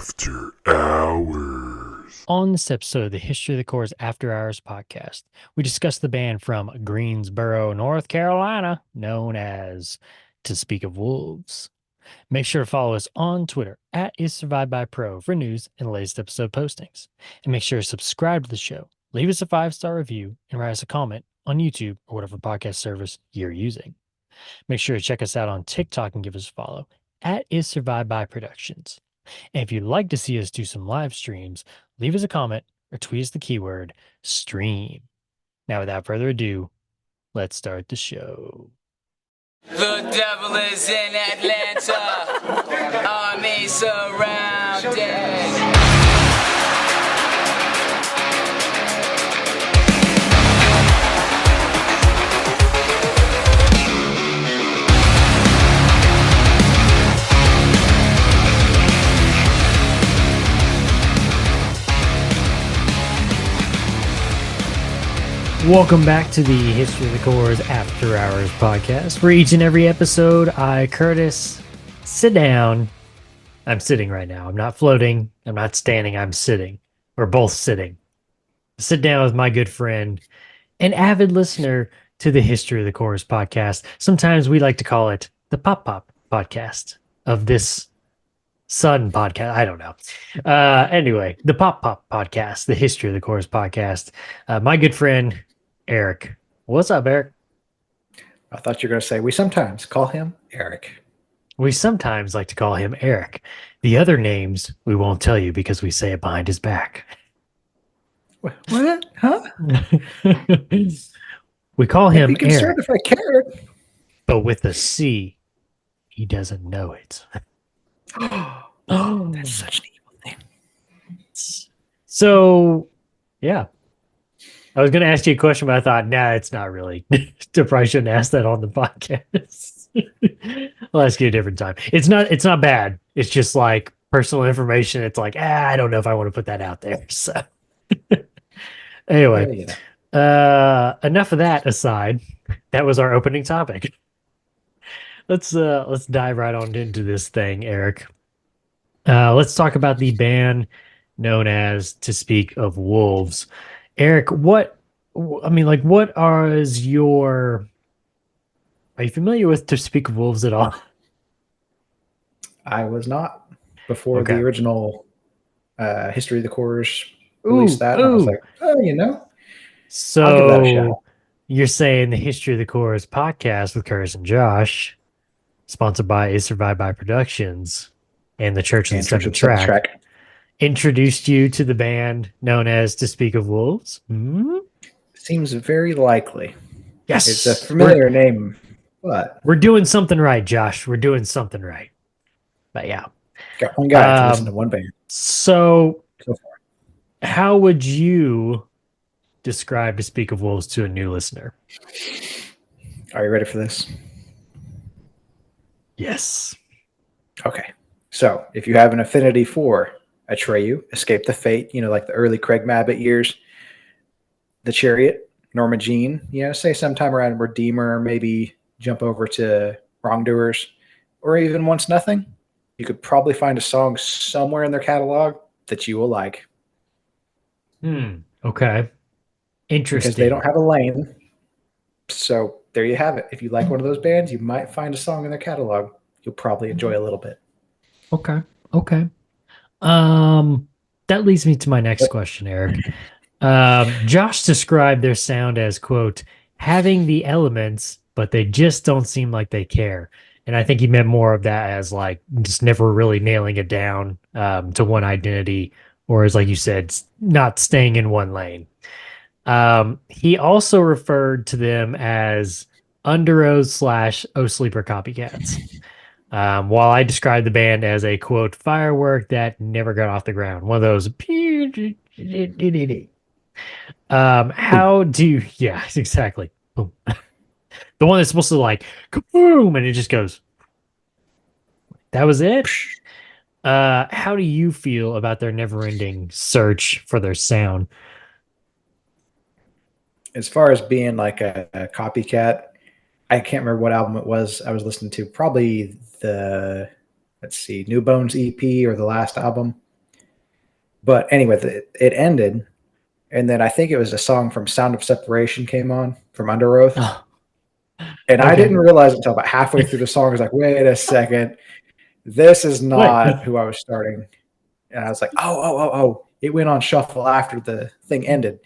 After Hours. On this episode of the History of the Corps After Hours podcast, we discuss the band from Greensboro, North Carolina, known as To Speak of Wolves. Make sure to follow us on Twitter at IsSurvivedByPro for news and the latest episode postings. And make sure to subscribe to the show, leave us a 5-star review, and write us a comment on YouTube or whatever podcast service you're using. Make sure to check us out on TikTok and give us a follow at IsSurvivedByProductions. And if you'd like to see us do some live streams, leave us a comment or tweet us the keyword stream. Now, without further ado, let's start the show. The devil is in Atlanta, army surrounded. Welcome back to the History of the Corps After Hours podcast. For each and every episode, I, Curtis, sit down. I'm sitting right now. I'm not floating. I'm not standing. I'm sitting. We're both sitting. Sit down with my good friend, an avid listener to the History of the Corps podcast. Sometimes we like to call it the Pop Pop podcast of this Sun podcast. I don't know. Anyway, the Pop Pop podcast, the History of the Corps podcast. My good friend, Erik. What's up, Erik? I thought you were going to say we sometimes call him Erik. We sometimes like to call him Erik. The other names we won't tell you because we say it behind his back. What? Huh? We call him Be concerned Erik, if I cared. but with a C, he doesn't know it. Oh, that's such an evil thing. So, yeah. I was going to ask you a question, but I thought, nah, it's not really. I probably shouldn't ask that on the podcast. I'll ask you a different time. It's not bad. It's just like personal information. It's like, I don't know if I want to put that out there. So anyway, enough of that aside. That was our opening topic. Let's dive right on into this thing, Erik. Let's talk about the band known as To Speak of Wolves. Erik, what are you familiar with To Speak of Wolves at all? I was not before Okay. the original History of the Corps released that. And I was like, I'll give that a So shot. you're saying the History of the Corps podcast with Curtis and Josh, sponsored by Is Survived by Productions and the Church of the Seventh Track, introduced you to the band known as To Speak of Wolves? Mm-hmm. Seems very likely. Yes. It's a familiar name, but we're doing something right, Josh. We're doing something right. But yeah. got one guy to listen to one band. So So far. how would you describe To Speak of Wolves to a new listener? Are you ready for this? Yes. Okay. So if you have an affinity for Atreyu, Escape the Fate, like the early Craig Mabbitt years, The Chariot, Norma Jean, say sometime around Redeemer, maybe jump over to Wrongdoers, or even Once Nothing, you could probably find a song somewhere in their catalog that you will like. Okay. Interesting. Because they don't have a lane. So there you have it. If you like one of those bands, you might find a song in their catalog you'll probably enjoy a little bit. Okay. That leads me to my next question, Erik. Josh described their sound as, quote, having the elements, but they just don't seem like they care. And I think he meant more of that as like just never really nailing it down to one identity, or as like you said, not staying in one lane. He also referred to them as Underoath / Oh Sleeper copycats. While I described the band as a, quote, firework that never got off the ground. One of those. How do you, yeah, exactly. Boom. The one that's supposed to like, boom, and it just goes. That was it. How do you feel about their never-ending search for their sound? As far as being like a copycat, I can't remember what album it was I was listening to. Probably the, New Bones EP or the last album. But anyway, it ended, and then I think it was a song from Sound of Separation came on from Under Oath. Oh, And I okay. didn't realize until about halfway through the song, I was like, wait a second, this is Wait. not who I was starting. And I was like, oh. It went on shuffle after the thing ended.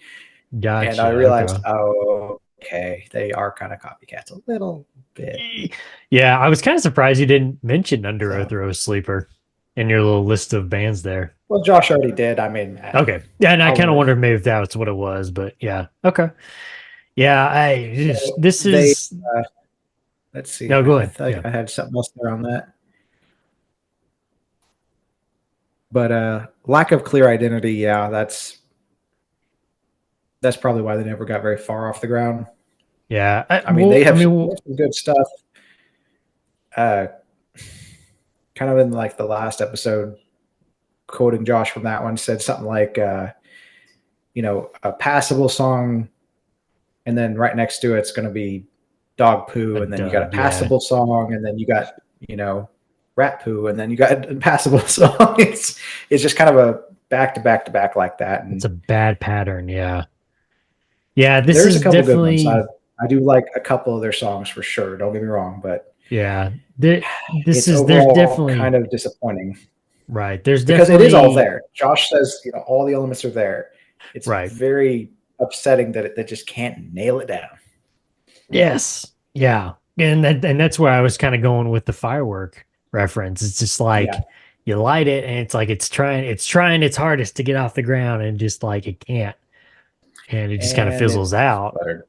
And I Gotcha. realized, Okay. oh, okay, they are kind of copycats a little bit. Yeah, I was kind of surprised you didn't mention Under So. Oath or Sleeper in your little list of bands there. Well, Josh already did. I mean, Okay. Yeah, and I kind of I'll, wondered maybe if that's what it was, but yeah. Okay. Yeah, so this they, is let's see. no, go I ahead. thought Yeah. I had something else there on that. But lack of clear identity, yeah, that's probably why they never got very far off the ground. Yeah. I mean, they have well, some good stuff. Kind of in like the last episode, quoting Josh from that one, said something like, a passable song, and then right next to it's going to be dog poo, and then you got a Doug, yeah. passable song, and then you got rat poo, and then you got a passable song. It's just kind of a back to back to back like that. It's And a bad pattern. Yeah. Yeah, this there's a is couple good ones. definitely I do like a couple of their songs for sure. Don't get me wrong, but yeah. it's There's overall kind definitely of disappointing right. There's because it is all definitely there. Josh says, all the elements are there. It's right. very upsetting that they just can't nail it down. Yes. Yeah. And that's where I was kind of going with the firework reference. It's just like you light it and it's like it's trying its hardest to get off the ground and just like it can't. And it just kind of And fizzles it's out. buttered.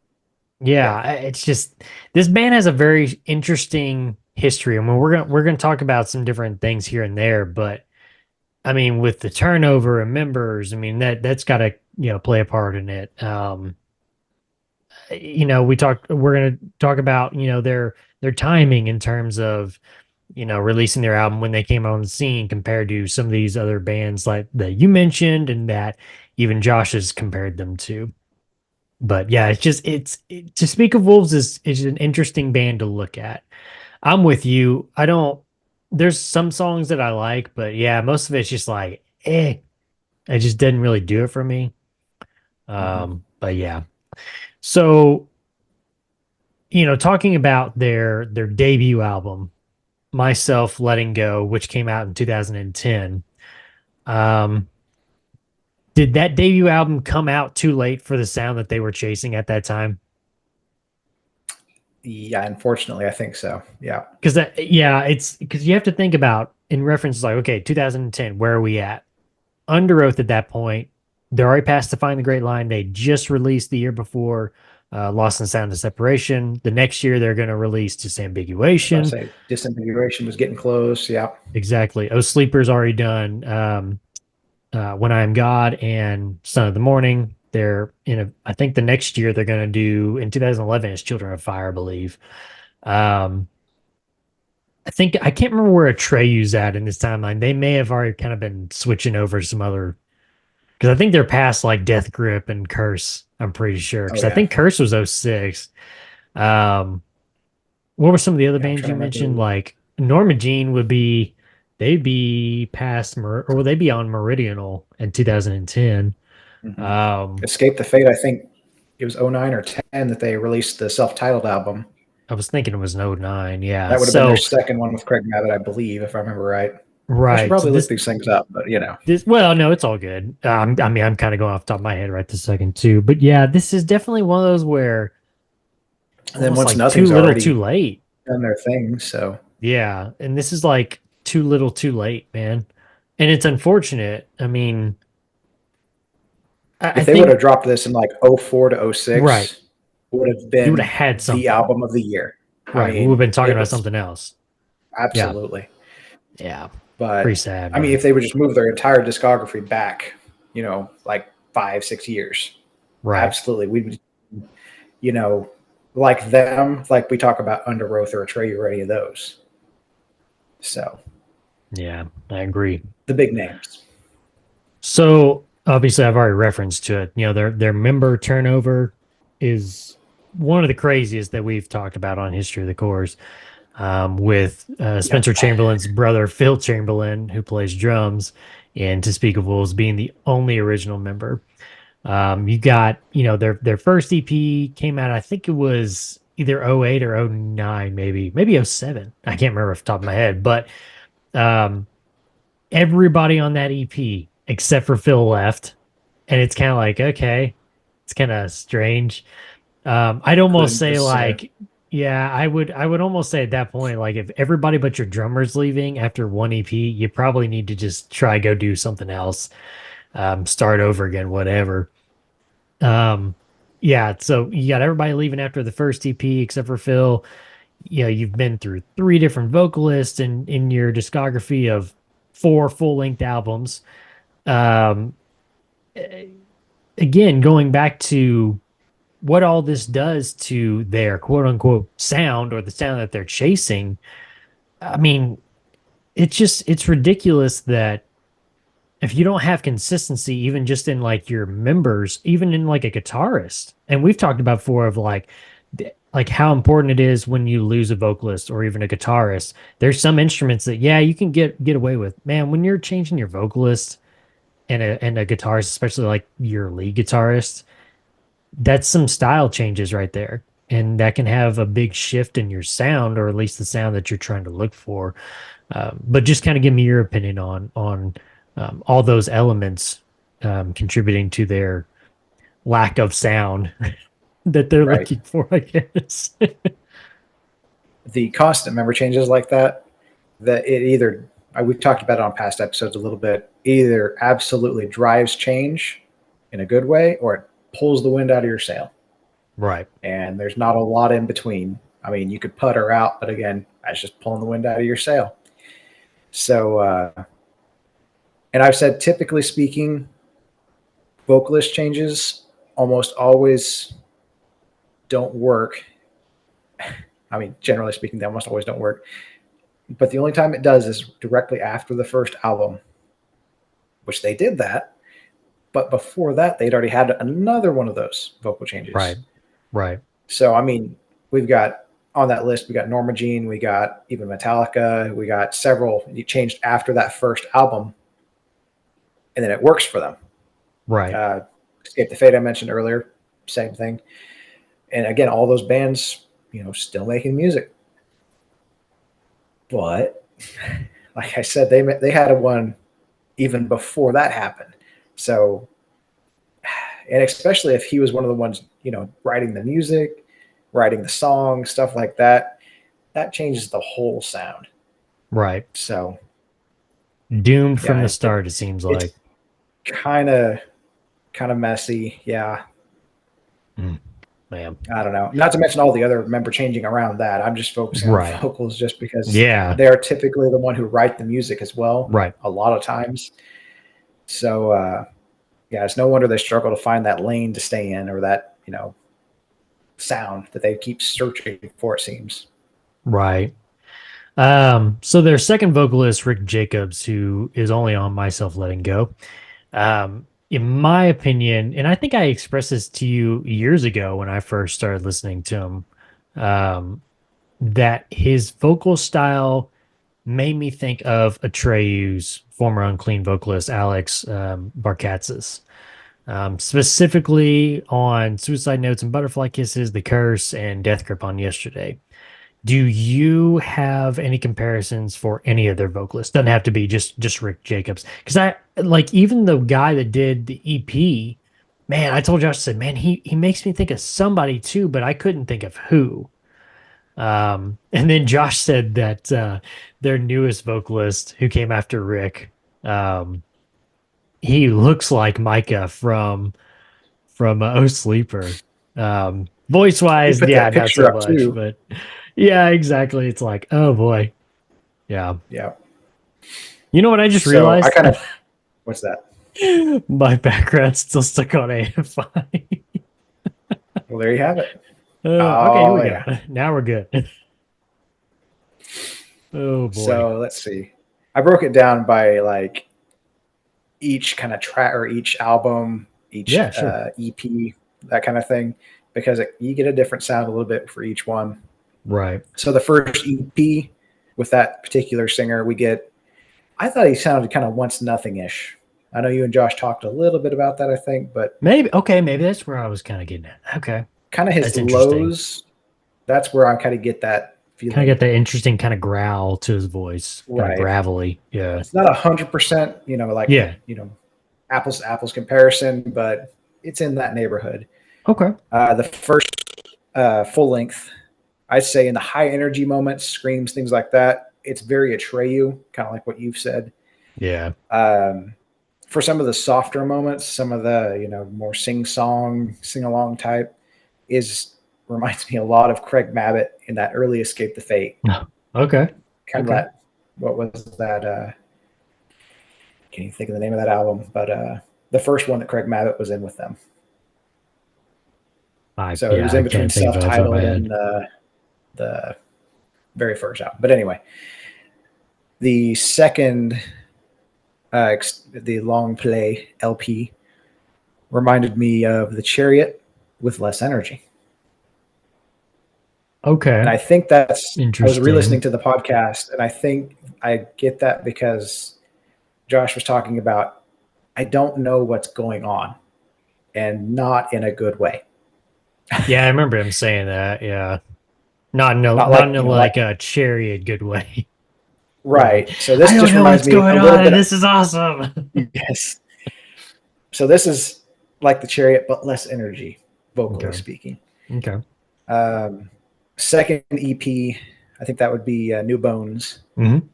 Yeah, it's just this band has a very interesting history. I mean, we're gonna talk about some different things here and there, but I mean, with the turnover of members, I mean that's got to play a part in it. We're gonna talk about their timing in terms of releasing their album when they came on the scene compared to some of these other bands like that you mentioned and that even Josh has compared them to. But yeah, To Speak of Wolves is an interesting band to look at. I'm with you. I don't there's some songs that I like, but yeah, most of it's just like, it just didn't really do it for me. But yeah. So, talking about their debut album, Myself Letting Go, which came out in 2010. Um, did that debut album come out too late for the sound that they were chasing at that time? Yeah, unfortunately, I think so. Yeah. It's because you have to think about in reference like, okay, 2010, where are we at? Under Oath at that point, they're already past To Find the Great Line. They just released the year before Lost in Sound of Separation. The next year, they're going to release Disambiguation. I say Disambiguation was getting close. Yeah. Exactly. Oh, Sleeper's already done. When I Am God and Son of the Morning. I think the next year they're going to do in 2011 is Children of Fire, I believe. I can't remember where Atreyu's at in this timeline. They may have already kind of been switching over some other, because I think they're past like Death Grip and Curse. I'm pretty sure because I think Curse was 06. What were some of the other bands you mentioned? Like Norma Jean they'd be past or will they be on Meridional in 2010? Escape the Fate, I think it was 09 or 10 that they released the self-titled album. I was thinking it was 09. Yeah. That would have been their second one with Craig Mabbitt, I believe, if I remember right. Right. I should probably look these things up, but no, it's all good. I mean, I'm kind of going off the top of my head right this second too. But yeah, this is definitely one of those where and then once like nothing's too little already too late. done their thing. So yeah. And this is like too little too late, man. And it's unfortunate. I mean, if they would have dropped this in like 04 to 06, right, would have been you would have had the album of the year. Right. We would have been talking about something else. Absolutely. Yeah. But pretty sad. I mean, if they would just move their entire discography back, like 5-6 years. Right. Absolutely. We would, like them, like we talk about Under Oath or Atreyu or any of those. So. Yeah, I agree. The big names. So obviously I've already referenced to it. Their member turnover is one of the craziest that we've talked about on History of the Corrs, with Spencer Chamberlain's brother, Phil Chamberlain, who plays drums, in To Speak of Wolves, being the only original member. You got, their first EP came out, I think it was either '08 or '09, maybe '07. I can't remember off the top of my head, but um, everybody on that EP except for Phil left. And it's kind of like, okay, it's kind of strange. I'd almost Couldn't say decide. like, yeah, I would almost say at that point, like if everybody but your drummer's leaving after one EP, you probably need to just try go do something else, start over again, whatever. Um, yeah, so you got everybody leaving after the first EP except for Phil. You've been through three different vocalists in your discography of four full-length albums. Um, Again, going back to what all this does to their quote unquote sound or the sound that they're chasing. I mean, it's ridiculous that if you don't have consistency, even just in like your members, even in like a guitarist, and we've talked about before of like how important it is when you lose a vocalist or even a guitarist. There's some instruments that yeah you can get away with, man. When you're changing your vocalist and a guitarist, especially like your lead guitarist, that's some style changes right there. And that can have a big shift in your sound, or at least the sound that you're trying to look for. But just kind of give me your opinion on all those elements contributing to their lack of sound that they're Right. looking for, I guess. The constant member changes like that, that it either, we've talked about it on past episodes a little bit, either absolutely drives change in a good way or it pulls the wind out of your sail. Right. And there's not a lot in between. I mean, you could putter out, but again, that's just pulling the wind out of your sail. So, and I've said, typically speaking, vocalist changes almost always don't work. I mean, generally speaking, they almost always don't work. But the only time it does is directly after the first album, which they did that. But before that, they'd already had another one of those vocal changes. Right. Right. So, I mean, we've got on that list, we got Norma Jean, we got even Metallica, we got several you changed after that first album, and then it works for them. Right. Escape the Fate I mentioned earlier, same thing. And again, all those bands, still making music. But like I said, they had a one even before that happened. So, and especially if he was one of the ones, writing the music, writing the song, stuff like that, that changes the whole sound. Right. So Doomed yeah, from the start, it seems like. it's kind of messy. Yeah. Man. I don't know. Not to mention all the other member changing around that. I'm just focusing on Right. vocals just because Yeah. they're typically the one who write the music as well. Right. A lot of times. So, yeah, it's no wonder they struggle to find that lane to stay in or that, sound that they keep searching for, it seems. Right. So their second vocalist, Rick Jacobs, who is only on Myself Letting Go. In my opinion, and I think I expressed this to you years ago when I first started listening to him, that his vocal style made me think of Atreyu's former Unclean vocalist, Alex Barkatzis. Specifically on Suicide Notes and Butterfly Kisses, The Curse, and Death Grip on Yesterday. Do you have any comparisons for any of their vocalists? Doesn't have to be just Rick Jacobs. Because I like even the guy that did the EP, man, I told Josh, I said, man, he makes me think of somebody too, but I couldn't think of who. And then Josh said that their newest vocalist who came after Rick, he looks like Micah from Oh Sleeper. Voice wise, Put yeah, that not picture so up much, too. but yeah, exactly. It's like, oh boy. Yeah. Yeah. You know what I just So realized? I kind of, what's that? My background's still stuck on AFI. Well, there you have it. Okay, here we yeah. go. Now we're good. Oh boy. So let's see. I broke it down by like each kind of track or each album, each Yeah, sure. EP, that kind of thing, because you get a different sound a little bit for each one. Right. So the first EP with that particular singer, we get I thought he sounded kind of once nothing-ish. I know you and Josh talked a little bit about that, I think, but maybe that's where I was kind of getting at. Okay, kind of his that's interesting. lows, that's where I kind of get that feeling. Kind of get that interesting kind of growl to his voice, kind of Right. gravelly. Yeah, It's not 100%, like yeah. apples to apples comparison, but it's in that neighborhood. Okay. The first full length, I'd say in the high energy moments, screams, things like that, it's very Atreyu, kind of like what you've said. Yeah. For some of the softer moments, some of the more sing along type reminds me a lot of Craig Mabbitt in that early Escape the Fate. Okay. Kind of that. What was that? Can't even think of the name of that album, but the first one that Craig Mabbitt was in with them. So it was in between self-titled and the very first album. But anyway, the second, the long play LP, reminded me of The Chariot with less energy. Okay. And I think that's interesting. I was re-listening to the podcast, and I think I get that because Josh was talking about, I don't know what's going on, and not in a good way. Yeah, I remember him saying that. Yeah. Not in a Chariot good way. Right. So this I just don't know reminds what's me going a little on. bit. This is awesome. Yes. So this is like The Chariot, but less energy, vocally speaking. Okay. Second EP, I think that would be New Bones. Mm-hmm.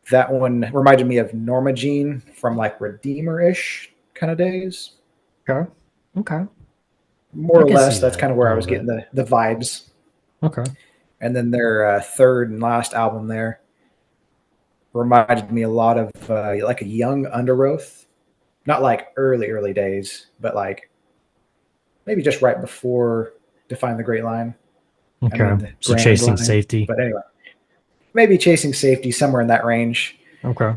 That one reminded me of Norma Jean from like Redeemer-ish kind of days. Okay. More or less, that's kind of where I was getting the vibes. Okay. And then their third and last album there reminded me a lot of like a young Underoath. Not like early days, but like maybe just right before Define the Great Line. Okay. I mean, so Chasing line. Safety. But anyway, maybe Chasing Safety, somewhere in that range. Okay.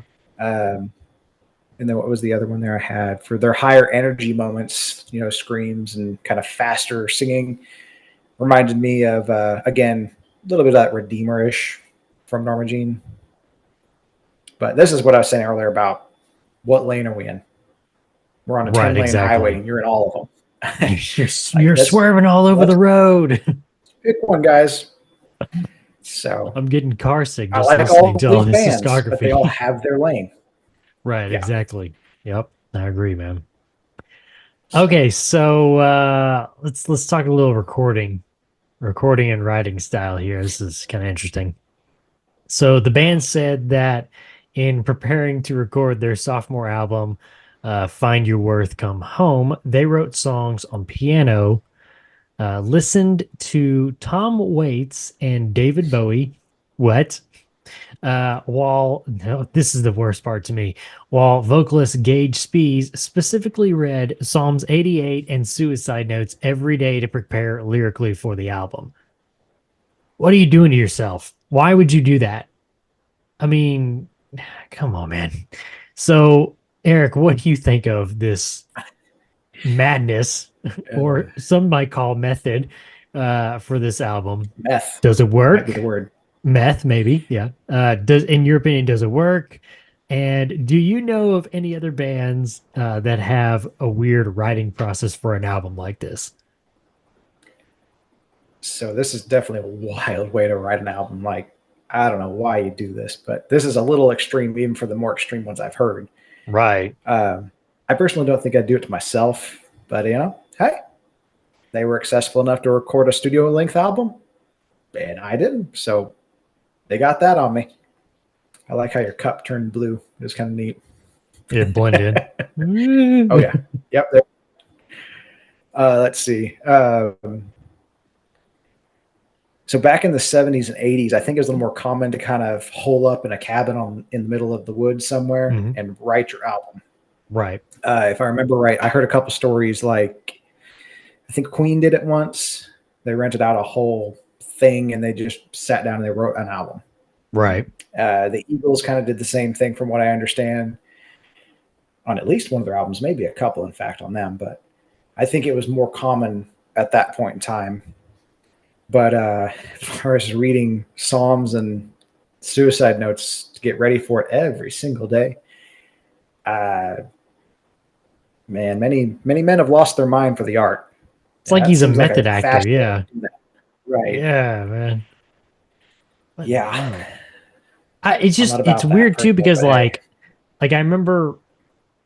And then what was the other one there I had for their higher energy moments, screams and kind of faster singing, reminded me of, again, a little bit of that Redeemer-ish from Norma Jean. But this is what I was saying earlier about what lane are we in? We're on a 10-lane highway and you're in all of them. you're swerving all over the road. Pick one, guys. So I'm getting car sick I just like listening to all these this bands, discography. but they all have their lane. Right, yeah. Exactly. Yep, I agree, man. Okay, so let's talk a little recording and writing style here. This is kind of interesting. So the band said that in preparing to record their sophomore album, Find Your Worth, Come Home, they wrote songs on piano, listened to Tom Waits and David Bowie. This is the worst part to me. While vocalist Gage Spees specifically read Psalms 88 and Suicide Notes every day to prepare lyrically for the album. What are you doing to yourself? Why would you do that? I mean, come on, man. So, Eric, what do you think of this madness, or some might call method, for this album? Meth. Does it work? Might be the word. Meth, maybe. Yeah. In your opinion, does it work? And do you know of any other bands that have a weird writing process for an album like this? So this is definitely a wild way to write an album. Like, I don't know why you do this, but this is a little extreme, even for the more extreme ones I've heard. Right. I personally don't think I'd do it to myself, but hey, they were accessible enough to record a studio length album, and I didn't. So they got that on me. I like how your cup turned blue. It was kind of neat. It blended. Oh yeah. Yep. Let's see. So back in the 70s and 80s, I think it was a little more common to kind of hole up in a cabin in the middle of the woods somewhere and write your album. Right. If I remember right, I heard a couple stories like I think Queen did it once. They rented out a whole thing and they just sat down and they wrote an album. Right. The Eagles kind of did the same thing from what I understand on at least one of their albums, maybe a couple, in fact, on them. But I think it was more common at that point in time. But as far as reading Psalms and suicide notes to get ready for it every single day. Man, many men have lost their mind for the art. It's like That he's a seems like method actor. fast way Yeah. to do that. Right. Yeah, man. But Yeah. no. It's I'm just, not it's about that weird too, personally, because but hey. like I remember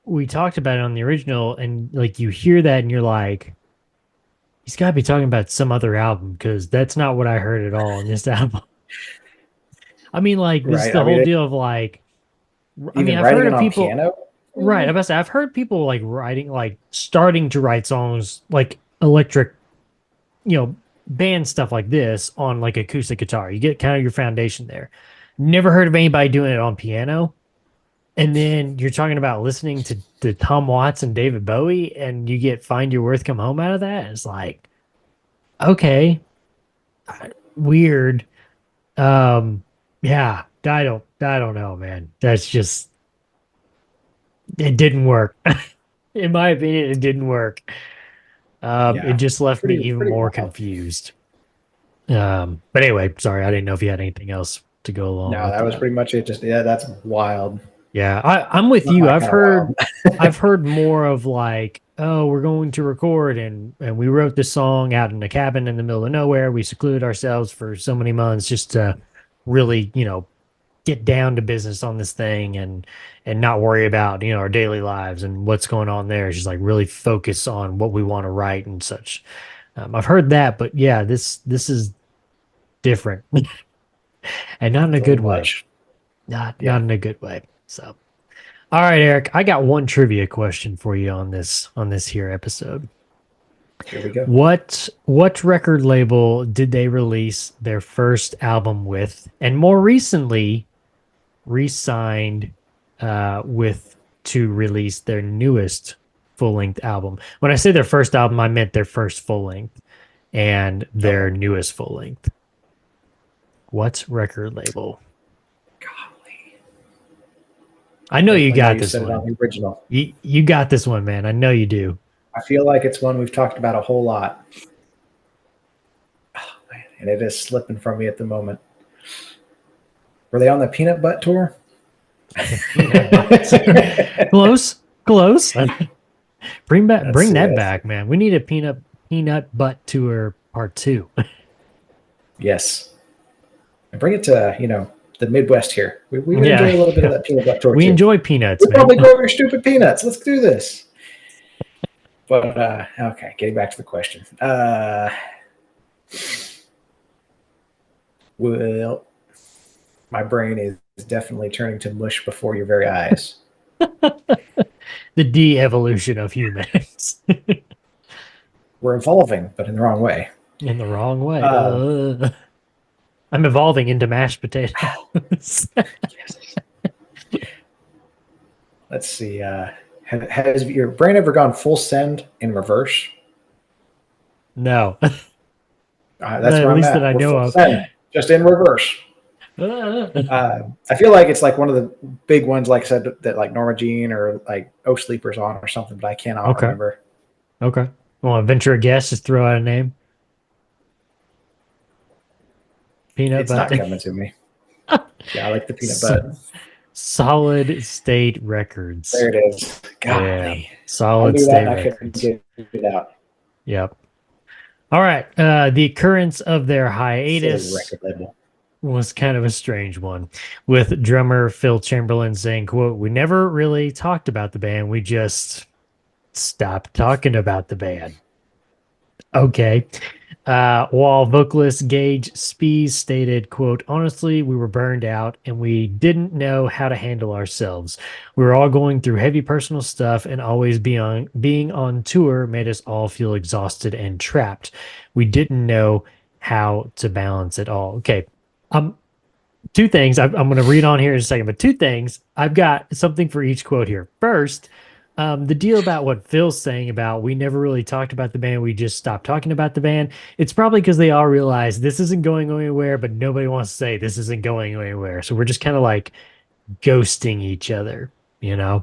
we talked about it on the original, and like you hear that and you're like, he's got to be talking about some other album, because that's not what I heard at all in this album. I mean, like, this is Right. the I mean, whole deal of like, I mean, even I've writing heard it of on people, piano. right? I've heard people like writing, like starting to write songs like electric, band stuff like this on like acoustic guitar. You get kind of your foundation there. Never heard of anybody doing it on piano. And then you're talking about listening to Tom Watts and David Bowie, and you get Find Your Worth, Come Home out of that. It's like, okay, weird. Yeah, I don't know, man. That's just, it didn't work. In my opinion, it didn't work. It Yeah. just left me even Pretty more wild. confused. But anyway, sorry, I didn't know if you had anything else to go along No, with that was that. pretty much it. Just that's wild. Yeah, I'm with Not you. my I've kind of heard wild. I've heard more of like, oh, we're going to record, and we wrote this song out in a cabin in the middle of nowhere. We secluded ourselves for so many months just to really, get down to business on this thing, and not worry about, our daily lives and what's going on there. It's just like really focus on what we want to write and such. I've heard that, but yeah, this is different. And not in a It's a little good way. much. Not in a good way. So, all right, Eric, I got one trivia question for you on this here episode. Here we go. What record label did they release their first album with, and more recently re-signed with to release their newest full-length album? When I say their first album, I meant their first full-length and their newest full-length. What record label? Golly. I know you Definitely know got you this said it on one. the original. You got this one, man. I know you do. I feel like it's one we've talked about a whole lot. Oh, man, and it is slipping from me at the moment. Were they on the Peanut Butt tour? Close. Bring that Yes. back, man. We need a peanut butt tour part 2. Yes. And bring it to, the Midwest here. We would Yeah, enjoy a little bit yeah. of that peanut butter tour We too. enjoy peanuts, We man. probably grow your stupid peanuts. Let's do this. But okay, getting back to the question. Well, my brain is definitely turning to mush before your very eyes. The de-evolution of humans. We're evolving, but in the wrong way. In the wrong way. I'm evolving into mashed potatoes. Yes. Let's see. Has your brain ever gone full send in reverse? No. That's At where I'm least at. that I We're know full of. send, just in reverse. I feel like it's like one of the big ones, like I said, that like Norma Jean or like Oh Sleepers on or something, but I cannot remember. Okay. Well, venture a guess. Just throw out a name. Peanut It's butter. not coming to me. Yeah, I like the peanut butter. Solid State Records. There it is. Golly. Yeah. I Solid knew that State and I couldn't Records. get it out. Yep. All right. The occurrence of their Silly hiatus record label. was kind of a strange one, with drummer Phil Chamberlain saying, quote, "We never really talked about the band. We just stopped talking about the band." Okay. While vocalist Gage Spees stated, quote, "Honestly, we were burned out and we didn't know how to handle ourselves. We were all going through heavy personal stuff, and always being on tour made us all feel exhausted and trapped. We didn't know how to balance it all." Okay. Two things. I'm going to read on here in a second, but two things. I've got something for each quote here. First, the deal about what Phil's saying about we never really talked about the band, we just stopped talking about the band. It's probably because they all realize this isn't going anywhere, but nobody wants to say this isn't going anywhere. So we're just kind of like ghosting each other, And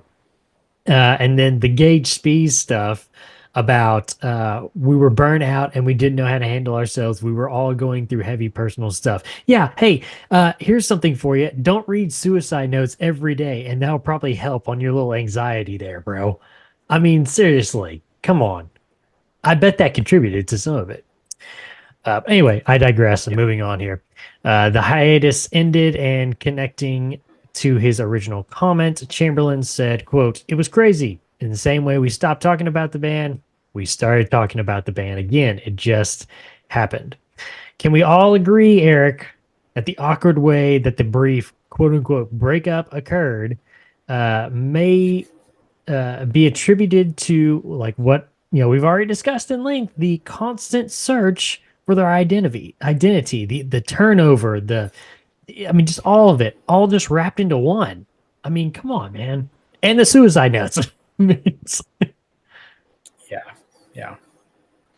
then the Gage Spees stuff. about we were burnt out and we didn't know how to handle ourselves. We were all going through heavy personal stuff. Yeah, hey, here's something for you. Don't read suicide notes every day, and that'll probably help on your little anxiety there, bro. I mean, seriously, come on. I bet that contributed to some of it. Anyway, I digress. I'm moving on here. The hiatus ended, and connecting to his original comment, Chamberlain said, quote, "It was crazy. In the same way we stopped talking about the band, we started talking about the band again. It just happened." Can we all agree, Eric, that the awkward way that the brief quote unquote breakup occurred may be attributed to like what we've already discussed in length, the constant search for their identity, the turnover, just all of it, all just wrapped into one. I mean, come on, man. And the suicide notes. Yeah. Yeah.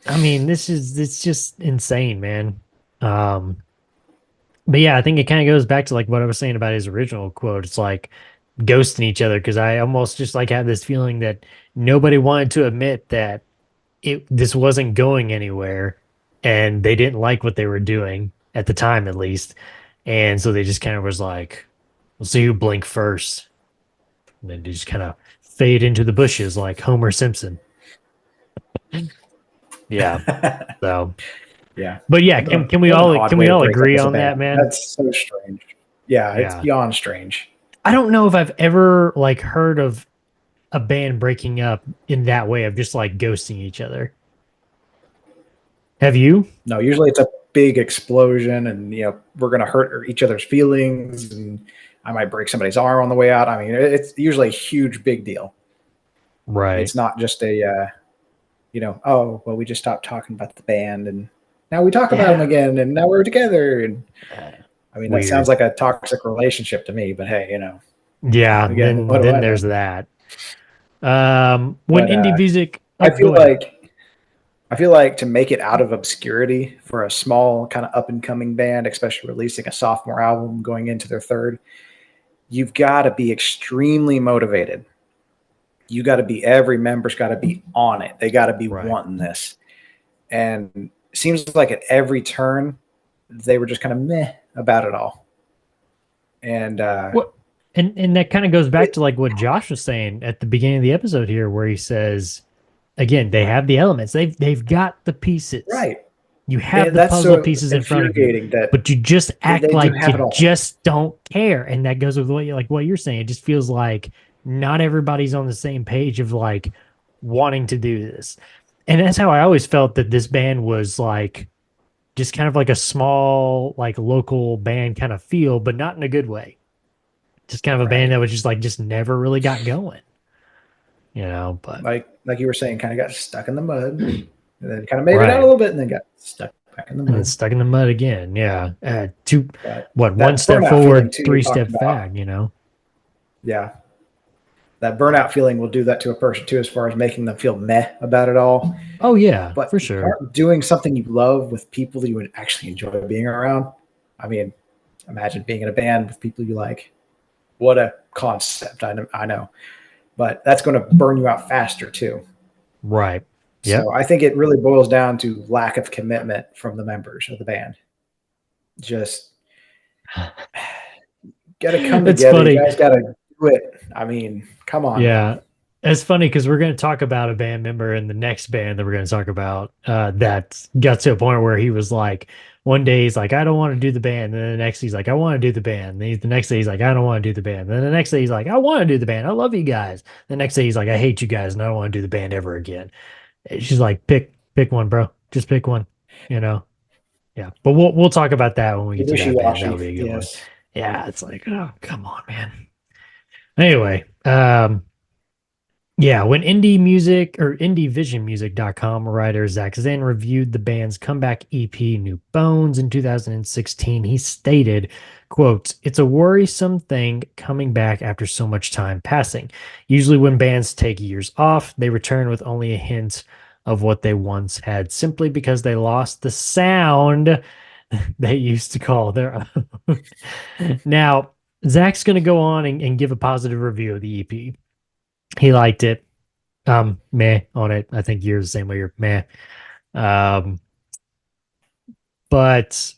I mean, it's just insane, man. But yeah, I think it kind of goes back to like what I was saying about his original quote. It's like ghosting each other, because I almost just like have this feeling that nobody wanted to admit that this wasn't going anywhere, and they didn't like what they were doing at the time, at least. And so they just kind of was like, "We'll see who blink first." And then they just kind of fade into the bushes like Homer Simpson. Yeah. So, Yeah. but yeah, can we What an all odd can way we to all break up agree as a on that, band. man? That's so strange. Yeah, it's Yeah. beyond strange. I don't know if I've ever like heard of a band breaking up in that way of just like ghosting each other. Have you? No, usually it's a big explosion, and we're gonna hurt each other's feelings, and I might break somebody's arm on the way out. I mean, it's usually a huge, big deal. Right. It's not just a oh well, we just stopped talking about the band, and now we talk about them again, and now we're together. And I mean, that sounds Weird. like a toxic relationship to me. But hey, Yeah, again, what do then I know? there's that. When But indie music, I oh, feel go ahead. like to make it out of obscurity for a small kind of up and coming band, especially releasing a sophomore album going into their third, you've got to be extremely motivated. You got to be, every member's got to be on it. They got to be Right. wanting this. And it seems like at every turn, they were just kind of meh about it all. And What? And that kind of goes back to like what Josh was saying at the beginning of the episode here, where he says, again, they have the elements. They've got the pieces. right. You have the That's puzzle so pieces in front of you, infuriating that but you just act they do like have it you all. just don't care. And that goes with what you're saying. It just feels like not everybody's on the same page of like wanting to do this. And that's how I always felt that this band was like just kind of like a small, like local band kind of feel, but not in a good way. Just kind of a band Right. that was just like just never really got going. But Like you were saying, kind of got stuck in the mud, and then kind of made it out right. a little bit, and then got stuck back in the And then mud. stuck in the mud again. Yeah. But One that step burnout feeling forward, too, you three talked step about, fag. yeah, that burnout feeling will do that to a person too, as far as making them feel meh about it all. Oh yeah, But for you sure. start doing something you love with people that you would actually enjoy being around. I mean, imagine being in a band with people you like. What a concept! I know, but that's going to burn you out faster too. Right. Yep. So I think it really boils down to lack of commitment from the members of the band. Just got to come It's together. You funny. guys got to do it. I mean, come on Yeah. now. It's funny because we're going to talk about a band member in the next band that we're going to talk about that got to a point where he was like, one day he's like, I don't want to do the band. And then the next he's like, I want to do the band. And the next day he's like, I don't want to do the band. And then the next day he's like, I want to do the band. I love you guys. The next day he's like, I hate you guys and I don't want to do the band ever again. And she's like, pick one, bro. Just pick one. Yeah. But we'll talk about that when we get to that band. That'll be a good one. Yes. Yeah, it's like, oh, come on, man. Anyway, yeah, when indie music or indievisionmusic.com writer Zach Zinn reviewed the band's comeback EP New Bones in 2016, he stated, quote, "It's a worrisome thing coming back after so much time passing. Usually when bands take years off, they return with only a hint of what they once had simply because they lost the sound they used to call their own." Now, Zach's going to go on and give a positive review of the EP. He liked it. Meh on it. I think you're the same way. You're meh. Um, but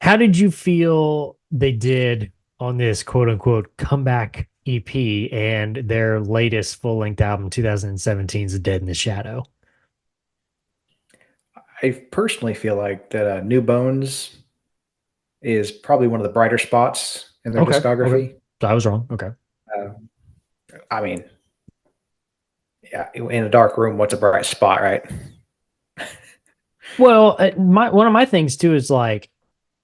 how did you feel they did on this quote unquote comeback EP and their latest full length album, 2017's Dead in the Shadow? I personally feel like that New Bones is probably one of the brighter spots in their Okay. Okay. discography. So I was wrong. Okay. Uh, I mean, yeah, in a dark room, what's a bright spot, right? Well, one of my things too is like,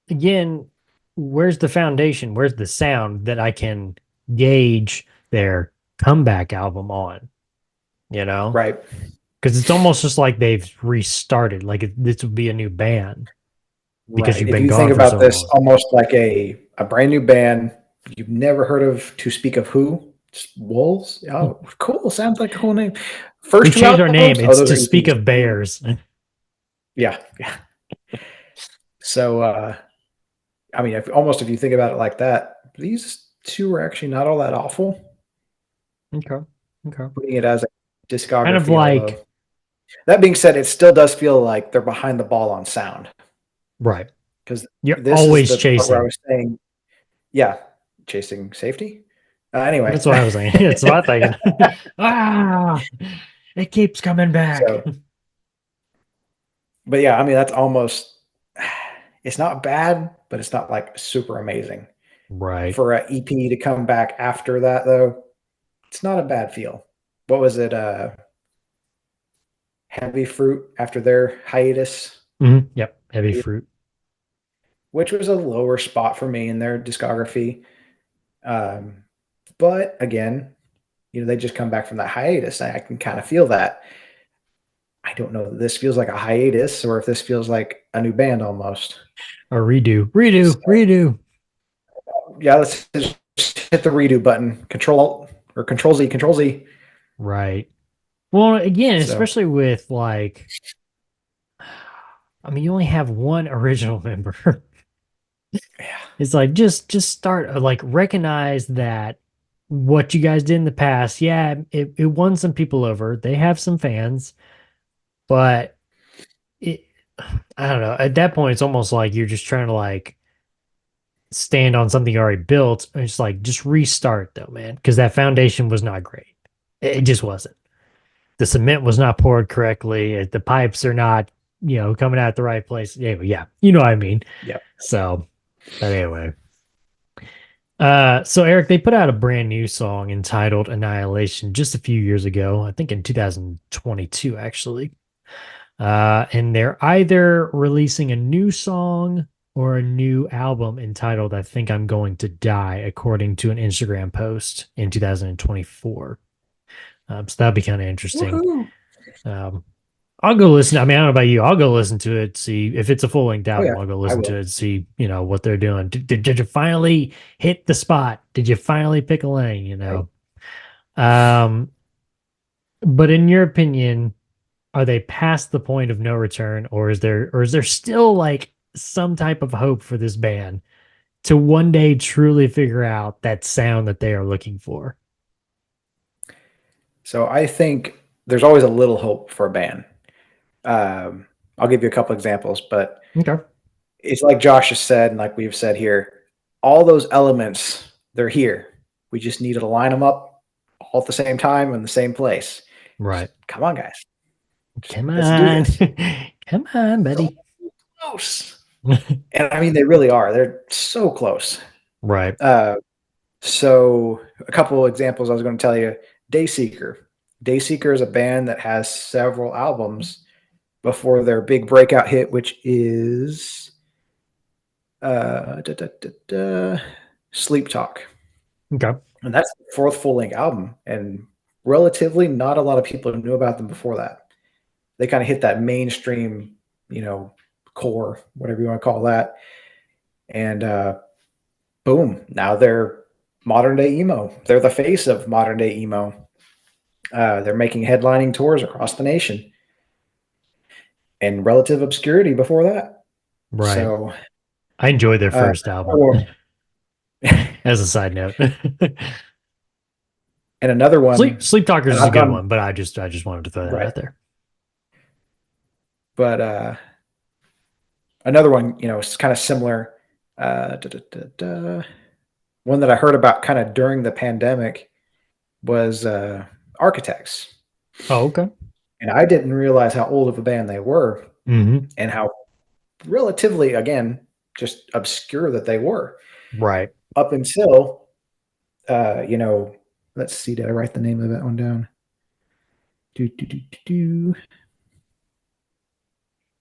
again, where's the foundation? Where's the sound that I can gauge their comeback album on? You know, Right. because it's almost just like they've restarted. Like this would be a new band because Right. you've If been you think gone for about so this long. almost like a brand new band you've never heard of, to speak of who? Just Wolves? Oh, cool. Sounds like a cool name. We've First two changed our name. albums? Oh, It's those to are speak EPs. of bears. Yeah. Yeah. So, I mean, if you think about it like that, these two are actually not all that awful. Okay. Okay. Putting it as a Kind of discography of a. like, That being said, it still does feel like they're behind the ball on sound, right. because You're this is always the part where I chasing. was saying, yeah, chasing safety. Anyway, That's what I was saying. It's what I'm thinking. Ah, it keeps coming back. so, but yeah, I mean, that's almost, it's not bad, but it's not like super amazing. Right. For an EP to come back after that, though, it's not a bad feel. What was it? Heavy Fruit after their hiatus, Yep. Heavy fruit. which was a lower spot for me in their discography. Um, but again, they just come back from that hiatus. I can kind of feel that. I don't know if this feels like a hiatus or if this feels like a new band almost. Or redo. Redo. So, Redo. yeah, let's just hit the redo button. Control Z, Control Z. Right. Well, again, So, especially with like, I mean, you only have one original member. yeah. It's like just start like recognize that what you guys did in the past, yeah, it won some people over. They have some fans, but it I don't know. At that point, it's almost like you're just trying to like stand on something you already built. And it's like just restart though, man, because that foundation was not great. It just wasn't. The cement was not poured correctly. The pipes are not, coming out the right place. Yeah, yeah, you know what I mean. Yeah. So, but anyway. So Eric, they put out a brand new song entitled Annihilation just a few years ago, I think in 2022, actually. And they're either releasing a new song or a new album entitled I Think I'm Going to Die, according to an Instagram post in 2024. So that'd be kind of interesting. Woohoo. Um, I'll go listen. I mean, I don't know about you. I'll go listen to it, see if it's a full length Oh, yeah, album. I'll go I listen to will. it, see, what they're doing. Did you finally hit the spot? Did you finally pick a lane, Right. Um, but in your opinion, are they past the point of no return, or is there still like some type of hope for this band to one day truly figure out that sound that they are looking for? So I think there's always a little hope for a band. I'll give you a couple examples, but Okay. it's like Josh has said, and like we've said here, all those elements, they're here. We just need to line them up all at the same time in the same place. Right. Come on, guys. Come Let's do on. this. Come on, buddy. Close. And I mean, they really are. They're so close. Right. So a couple of examples I was going to tell you. Dayseeker. Dayseeker is a band that has several albums before their big breakout hit, which is Sleep Talk. Okay. And that's the fourth full-length album. And relatively not a lot of people knew about them before that. They kind of hit that mainstream, core, whatever you want to call that. And boom, now they're modern day emo. They're the face of modern day emo. They're making headlining tours across the nation, and relative obscurity before that. Right. So I enjoyed their first album. or- As a side note. And another one, Sleep Talkers and is a I've good gone one, but I just wanted to throw that right. out there. But another one, it's kind of similar. One that I heard about kind of during the pandemic was Architects. Oh, okay. And I didn't realize how old of a band they were Mm-hmm. and how relatively, again, just obscure that they were Right. up until, let's see, did I write the name of that one down?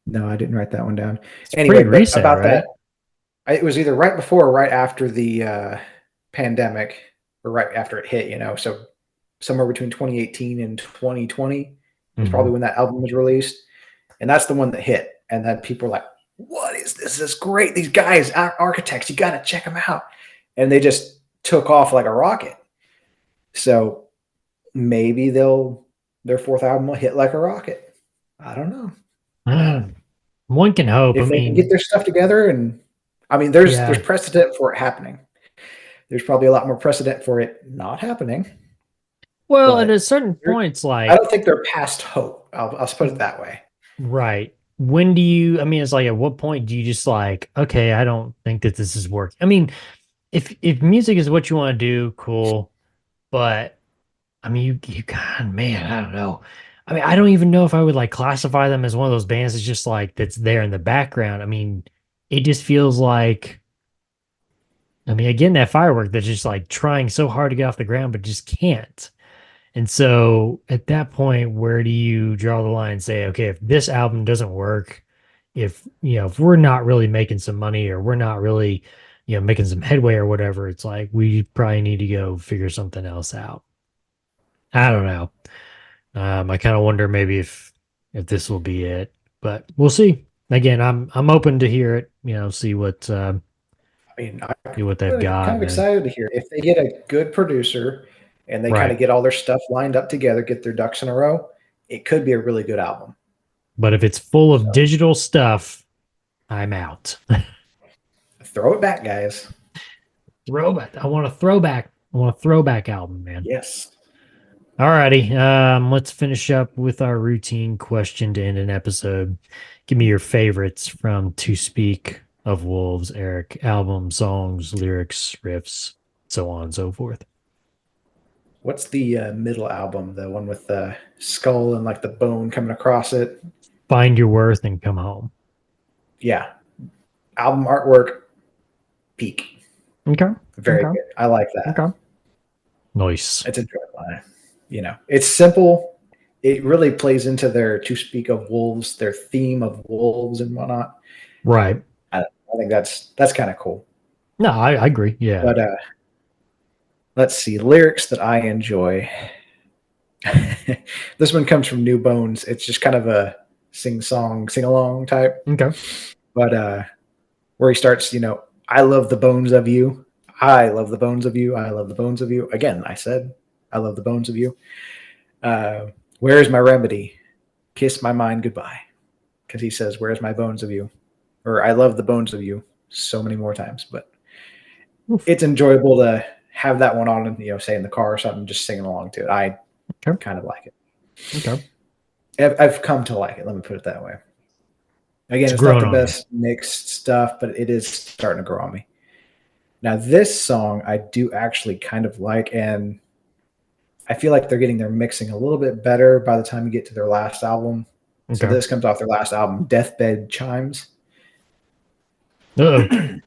No, I didn't write that one down. It's Anyway, pretty but recent, about right? that, it was either right before or right after the pandemic, or right after it hit. So somewhere between 2018 and 2020 is Mm-hmm. probably when that album was released, and that's the one that hit. And then people were like, "What is this? This is great! These guys, Architects, you got to check them out!" And they just took off like a rocket. So maybe their fourth album will hit like a rocket. I don't know. One can hope. I If they can get mean, their stuff together, and I mean, there's yeah. precedent for it happening. There's probably a lot more precedent for it not happening. Well, at But a certain point, it's I like, don't think they're past hope. I'll put it that way. right. When do you, I mean, it's like, at what point do you just like, okay, I don't think that this is working? I mean, if music is what you want to do, cool. But I mean, you God, man, I don't know. I mean, I don't even know if I would like classify them as one of those bands that's just like that's there in the background. I mean, it just feels like, I mean, again, that firework that's just like trying so hard to get off the ground, but just can't. And so at that point, where do you draw the line and say, okay, if this album doesn't work, if we're not really making some money or we're not really, making some headway or whatever, it's like we probably need to go figure something else out. I don't know. I kind of wonder maybe if this will be it, but we'll see. Again, I'm open to hear it. See what I mean, see what they've I'm kind got, of man. excited to hear if they get a good producer and they kind Right. of get all their stuff lined up together, get their ducks in a row. It could be a really good album. But if it's full of So digital stuff, I'm out. throw it back, guys. Throwback. I want a throwback. I want a throwback album, man. Yes. Alrighty. Let's finish up with our routine question to end an episode. Give me your favorites from To Speak of Wolves, Erik. Album, songs, lyrics, riffs, so on and so forth. What's the middle album? The one with the skull and like the bone coming across it? Find Your Worth and Come Home. Yeah. Album artwork, peak. Okay. Very Okay. good. I like that. Okay. Nice. It's enjoyable. It's simple. It really plays into their To Speak of Wolves, their theme of wolves and whatnot. Right. I think that's kind of cool. No, I agree. Yeah. But let's see, lyrics that I enjoy. This one comes from New Bones. It's just kind of a sing-song, sing-along type. Okay. But where he starts, I love the bones of you. I love the bones of you. I love the bones of you. Again, I said, I love the bones of you. Where is my remedy? Kiss my mind goodbye. Because he says, where's my bones of you? Or I love the bones of you so many more times. But it's enjoyable to have that one on and, say in the car or something, just singing along to it. I kind of like it. Okay. I've come to like it. Let me put it that way. Again, it's not the best mixed stuff, but it is starting to grow on me. Now, this song I do actually kind of like, and I feel like they're getting their mixing a little bit better by the time you get to their last album. Okay. So this comes off their last album, Deathbed Chimes. Uh-oh.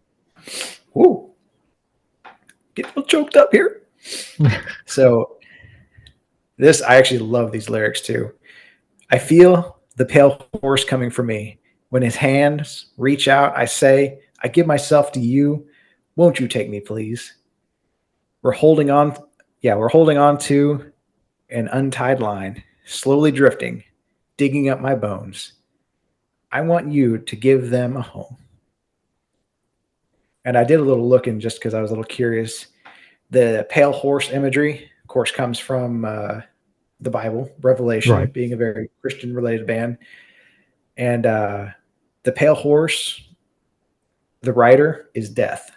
Ooh. Get a little choked up here. So this, I actually love these lyrics too. I feel the pale horse coming for me. When his hands reach out, I say, I give myself to you. Won't you take me, please? We're holding on to an untied line, slowly drifting, digging up my bones. I want you to give them a home. And I did a little looking just because I was a little curious. The pale horse imagery, of course, comes from the Bible, Revelation, right, being a very Christian-related band. And the pale horse, the rider, is death.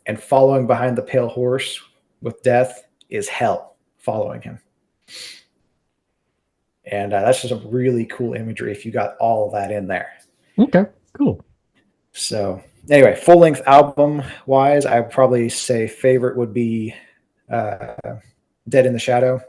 And following behind the pale horse with death is hell. following him. And that's just a really cool imagery if you got all that in there. Okay, cool. So anyway, full length album wise, I would probably say favorite would be Dead in the Shadow.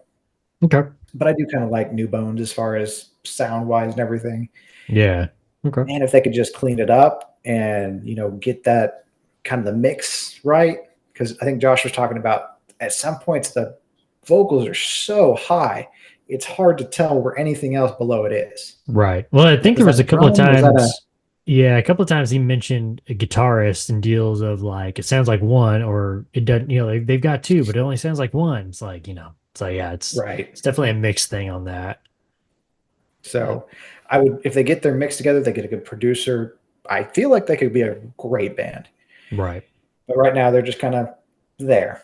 Okay. But I do kind of like New Bones as far as sound wise and everything. Yeah. Okay. And if they could just clean it up and, get that kind of the mix right. Because I think Josh was talking about at some points the vocals are so high, it's hard to tell where anything else below it is. Right. Well, I think Was there was that a couple of drum? Was that times. Yeah, a couple of times he mentioned a guitarist and deals of like it sounds like one, or it doesn't. They've got two, but it only sounds like one. It's like So yeah, it's right. It's definitely a mixed thing on that. So I would, if they get their mix together, they get a good producer. I feel like they could be a great band. Right. But right now they're just kind of there.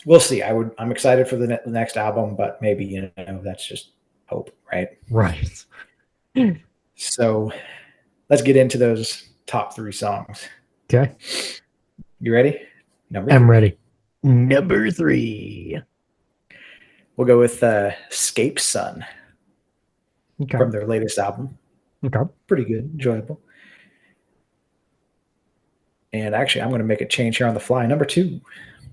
We'll see. I'm excited for the next album, but maybe that's just hope, right? Right. So let's get into those top 3 songs. Okay. You ready? Number I'm 3. ready. Number 3. We'll go with Escape Sun Okay. from their latest album. Okay. Pretty good, enjoyable. And actually, I'm going to make a change here on the fly. Number 2.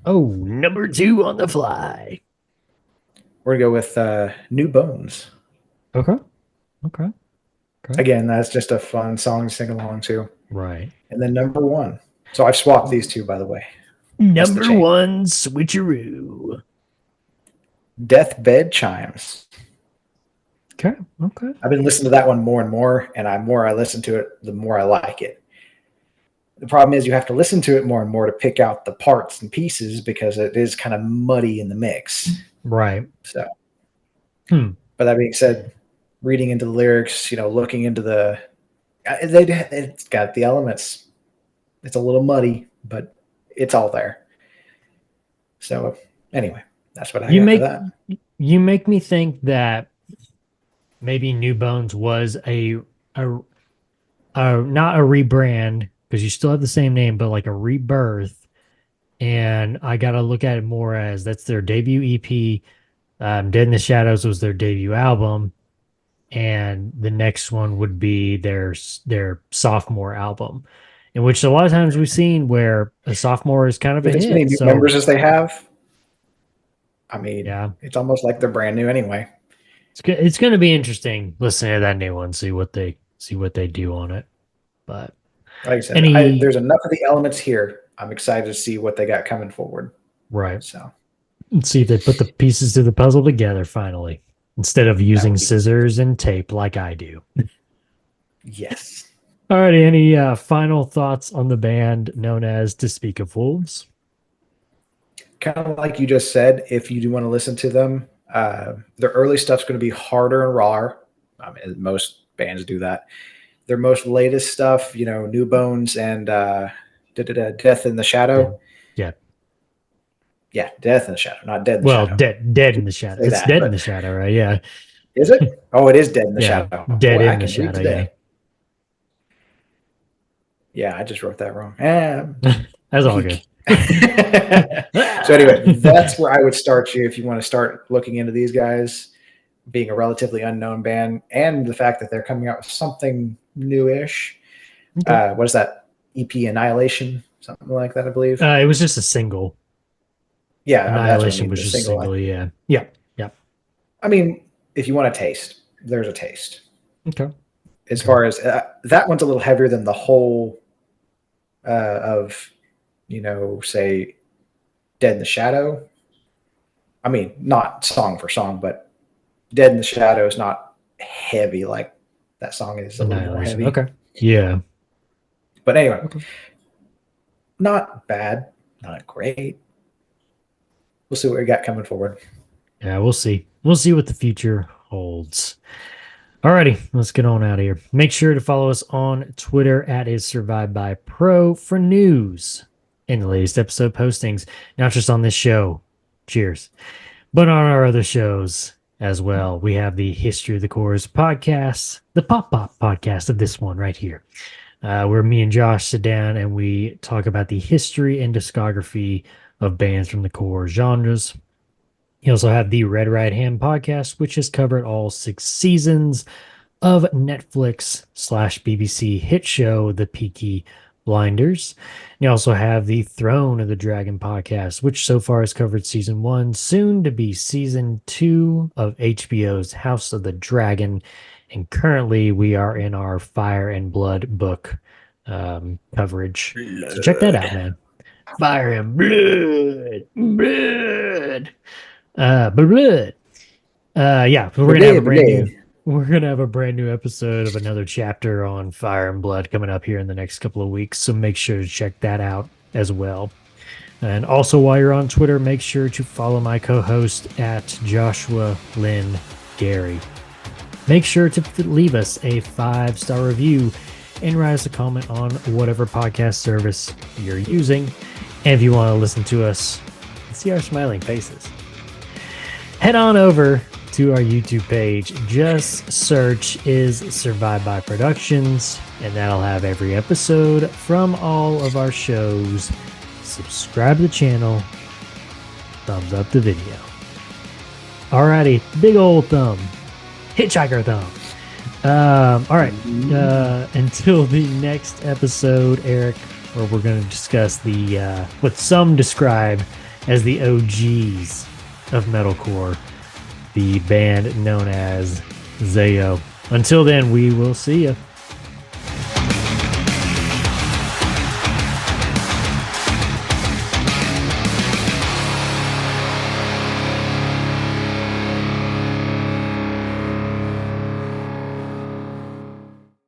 Oh, number 2 on the fly. We're going to go with New Bones. Okay. Okay. Again, that's just a fun song to sing along to. Right. And then number 1. So I've swapped these two, by the way. Number 1, switcheroo. Deathbed Chimes. Okay. Okay. I've been listening to that one more and more, and the more I listen to it, the more I like it. The problem is you have to listen to it more and more to pick out the parts and pieces because it is kind of muddy in the mix. Right. So, but that being said, reading into the lyrics, looking into it's got the elements. It's a little muddy, but it's all there. So anyway, that's what I got for that. You make me think that maybe New Bones was a not a rebrand, because you still have the same name, but like a rebirth. And I got to look at it more as that's their debut EP. Dead in the Shadows was their debut album. And the next one would be their sophomore album, in which a lot of times we've seen where a sophomore is kind of a hit. As many new members as they have, I mean, yeah, it's almost like they're brand new anyway. It's going to be interesting listening to that new one, see what they do on it. But like I said, there's enough of the elements here. I'm excited to see what they got coming forward. Right. So let's see if they put the pieces to the puzzle together finally, instead of using scissors and tape like I do. Yes. All righty. Any final thoughts on the band known as To Speak of Wolves? Kind of like you just said, if you do want to listen to them, their early stuff's going to be harder and rawer. I mean, most bands do that. Their most latest stuff, New Bones and Death in the Shadow. Yeah. Yeah, Death in the Shadow, not Dead in the Shadow. Dead in the Shadow. It's Dead in the Shadow, right? Yeah. Is it? Oh, it is Dead in the Shadow. Dead in the Shadow, yeah. Yeah, I just wrote that wrong. That's all good. So anyway, that's where I would start you if you want to start looking into these guys, being a relatively unknown band, and the fact that they're coming out with something newish. Okay. What is that? EP Annihilation, something like that, I believe. It was just a single. Yeah, Annihilation was just a single. Yeah. I mean, if you want a taste, there's a taste. Okay. As far as that one's a little heavier than the whole of, say, Dead in the Shadow. I mean, not song for song, but Dead in the Shadow is not heavy like that song is. A little more heavy. Okay. Yeah. But anyway, not bad, not great. We'll see what we got coming forward. Yeah, we'll see. We'll see what the future holds. Alrighty, let's get on out of here. Make sure to follow us on Twitter at @IsSurvivedByPro for news and the latest episode postings, not just on this show. Cheers. But on our other shows as well. We have the History of the Cores podcast, the Pop podcast of this one right here, where me and Josh sit down and we talk about the history and discography of bands from the core genres. You also have the Red Right Hand podcast, which has covered all 6 seasons of Netflix/BBC hit show The Peaky Blinders. You also have the Throne of the Dragon podcast, which so far has covered season 1, soon to be season 2 of HBO's House of the Dragon. And currently we are in our Fire and Blood book coverage. So check that out, man. Fire and blood. Blood. Yeah, we're gonna have a brand new episode of another chapter on Fire and Blood coming up here in the next couple of weeks. So make sure to check that out as well. And also, while you're on Twitter, make sure to follow my co-host at Joshua Lynn Gary. Make sure to leave us a 5-star review and write us a comment on whatever podcast service you're using. And if you want to listen to us and see our smiling faces, head on over to our YouTube page. Just search Is Survived by Productions, and that'll have every episode from all of our shows. Subscribe to the channel, thumbs up the video. Alrighty, big old thumb, hitchhiker thumb. All right, until the next episode, Eric, where we're going to discuss the what some describe as the OGs of metalcore, the band known as Zayo. Until then, we will see you.